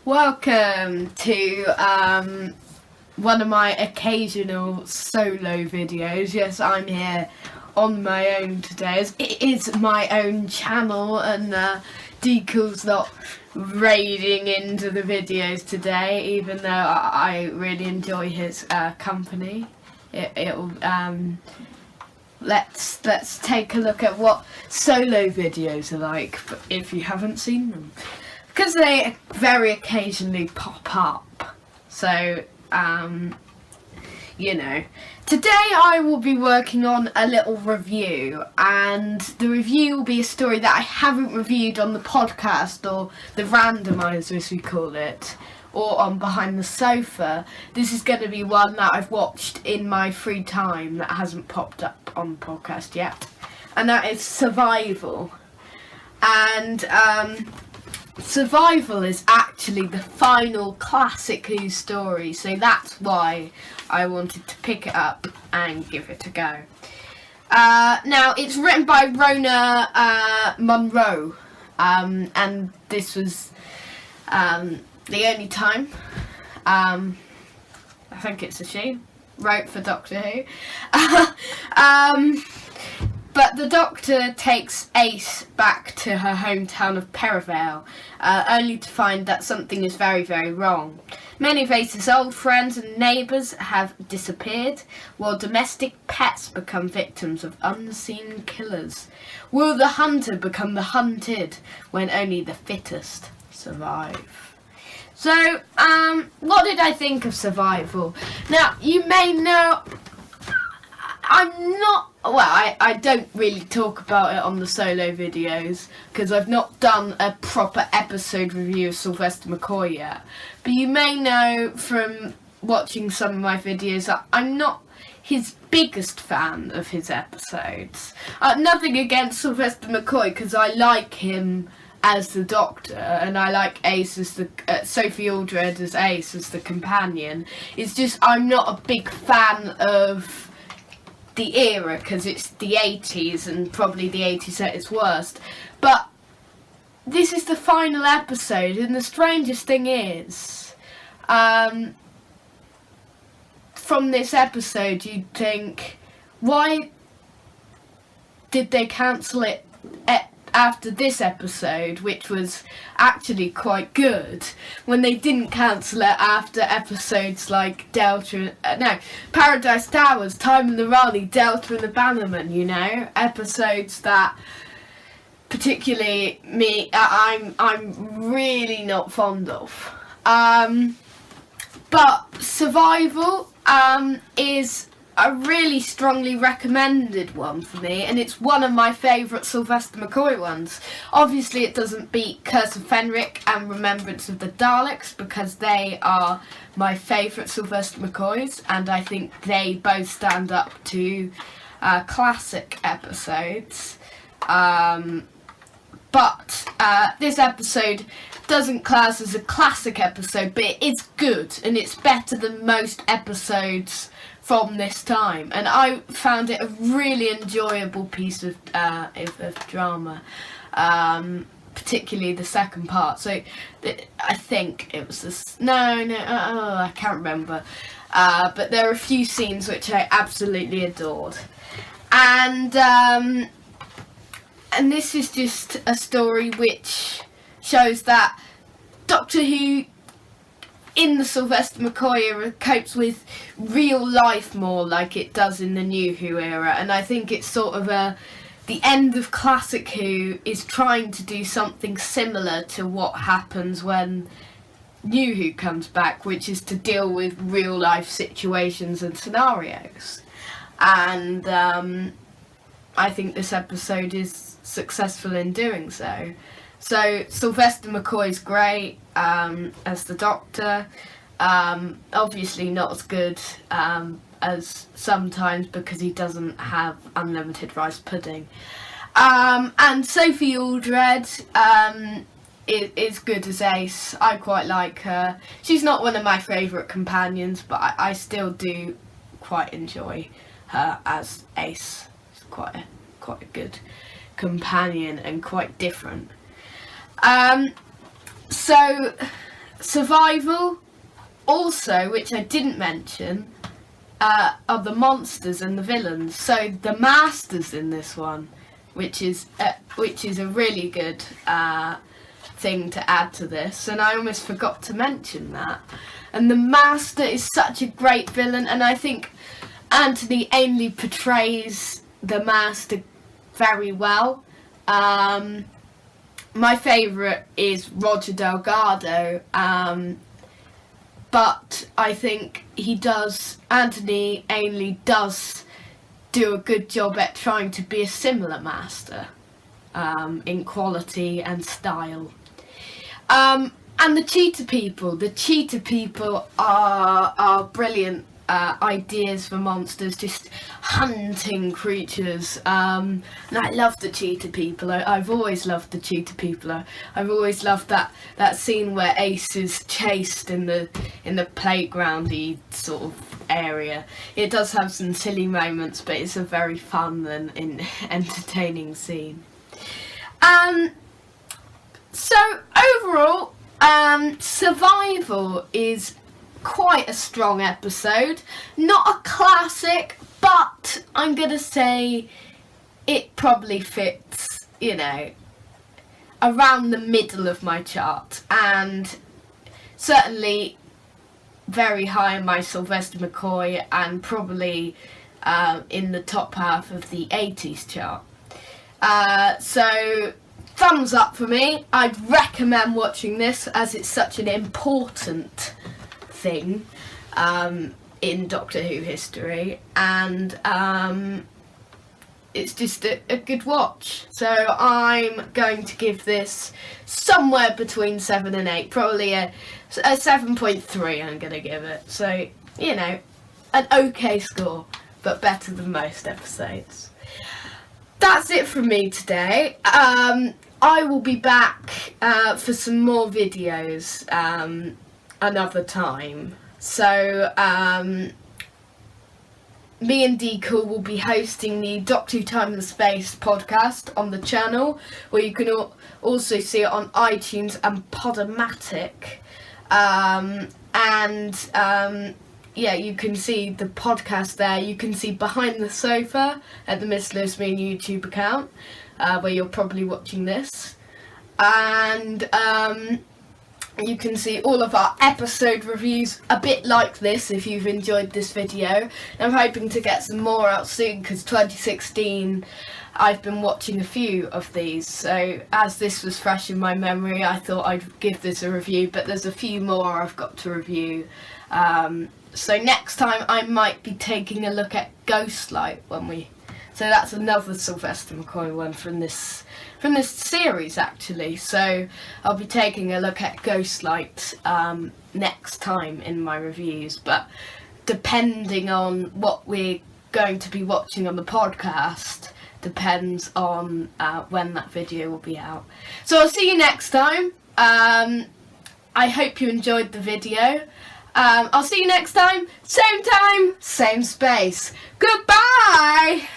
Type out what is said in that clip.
Welcome to one of my occasional solo videos. Yes, I'm here on my own today, as it is my own channel, and Deagle's not raiding into the videos today, even though I really enjoy his company. Let's take a look at what solo videos are like, if you haven't seen them, because they very occasionally pop up. So you know, today I will be working on a little review, and the review will be a story that I haven't reviewed on the podcast, or the randomizer as we call it, or on Behind the Sofa. This is going to be one that I've watched in my free time that hasn't popped up on the podcast yet, and that is Survival. And Survival is actually the final classic Who story, so that's why I wanted to pick it up and give it a go. Now, it's written by Rona Munro, and this was the only time, I think it's a she, wrote for Doctor Who. But the Doctor takes Ace back to her hometown of Perivale, only to find that something is very, very wrong. Many of Ace's old friends and neighbours have disappeared, while domestic pets become victims of unseen killers. Will the hunter become the hunted when only the fittest survive? So, what did I think of Survival? Now, you may know I don't really talk about it on the solo videos because I've not done a proper episode review of Sylvester Mccoy yet. But you may know from watching some of my videos that I'm not his biggest fan of his episodes. Nothing against Sylvester Mccoy, because I like him as the Doctor, and I like Ace as the Sophie Aldred as Ace as the companion. It's just I'm not a big fan of the era, because it's the 80s, and probably the 80s at its worst. But this is the final episode, and the strangest thing is, from this episode you'd think, why did they cancel it after this episode, which was actually quite good, when they didn't cancel it after episodes like Paradise Towers, Time and the Raleigh, Delta and the Bannerman, you know, episodes that particularly I'm really not fond of. But Survival is a really strongly recommended one for me, and it's one of my favourite Sylvester Mccoy ones. Obviously it doesn't beat Curse of Fenric and Remembrance of the Daleks, because they are my favourite Sylvester McCoys, and I think they both stand up to classic episodes. But this episode doesn't class as a classic episode, but it is good, and it's better than most episodes from this time, and I found it a really enjoyable piece of drama, particularly the second part. So I think it was this. I can't remember. But there are a few scenes which I absolutely adored, and this is just a story which shows that Doctor Who in the Sylvester McCoy era copes with real life more like it does in the New Who era, and I think it's sort of the end of classic Who is trying to do something similar to what happens when New Who comes back, which is to deal with real life situations and scenarios, and I think this episode is successful in doing so. So Sylvester McCoy's great as the Doctor, obviously not as good as sometimes, because he doesn't have unlimited rice pudding. And Sophie Aldred is good as Ace. I quite like her. She's not one of my favourite companions, but I still do quite enjoy her as Ace. She's quite a good companion and quite different. So survival also, which I didn't mention, are the monsters and the villains. So the masters in this one, which is a really good thing to add to this, and I almost forgot to mention that. And the master is such a great villain, and I think Anthony Ainley portrays the master very well. My favourite is Roger Delgado, but I think Anthony Ainley does do a good job at trying to be a similar master in quality and style. And the cheetah people are brilliant ideas for monsters, just hunting creatures. And I love the cheetah people. I've always loved the cheetah people. I've always loved that scene where Ace is chased in the playgroundy sort of area. It does have some silly moments, but it's a very fun and entertaining scene. So overall, Survival is quite a strong episode. Not a classic, but I'm gonna say it probably fits, around the middle of my chart, and certainly very high in my Sylvester Mccoy, and probably in the top half of the 80s chart. So thumbs up for me. I'd recommend watching this as it's such an important thing in Doctor Who history, and it's just a good watch. So I'm going to give this somewhere between 7 and 8, probably a 7.3 I'm going to give it. So, an okay score, but better than most episodes. That's it from me today. I will be back for some more videos another time. So me and Decool will be hosting the Doctor Who Time and Space podcast on the channel, where you can also see it on iTunes and Podomatic. Yeah, you can see the podcast there. You can see Behind the Sofa at the Miss Lismian YouTube account, where you're probably watching this. And you can see all of our episode reviews, a bit like this, if you've enjoyed this video. I'm hoping to get some more out soon, because 2016 I've been watching a few of these, so as this was fresh in my memory, I thought I'd give this a review, but there's a few more I've got to review. So next time I might be taking a look at Ghostlight so that's another Sylvester McCoy one from this series, actually. So I'll be taking a look at Ghostlight next time in my reviews, but depending on what we're going to be watching on the podcast depends on when that video will be out. So I'll see you next time. I hope you enjoyed the video. I'll see you next time, same space. Goodbye!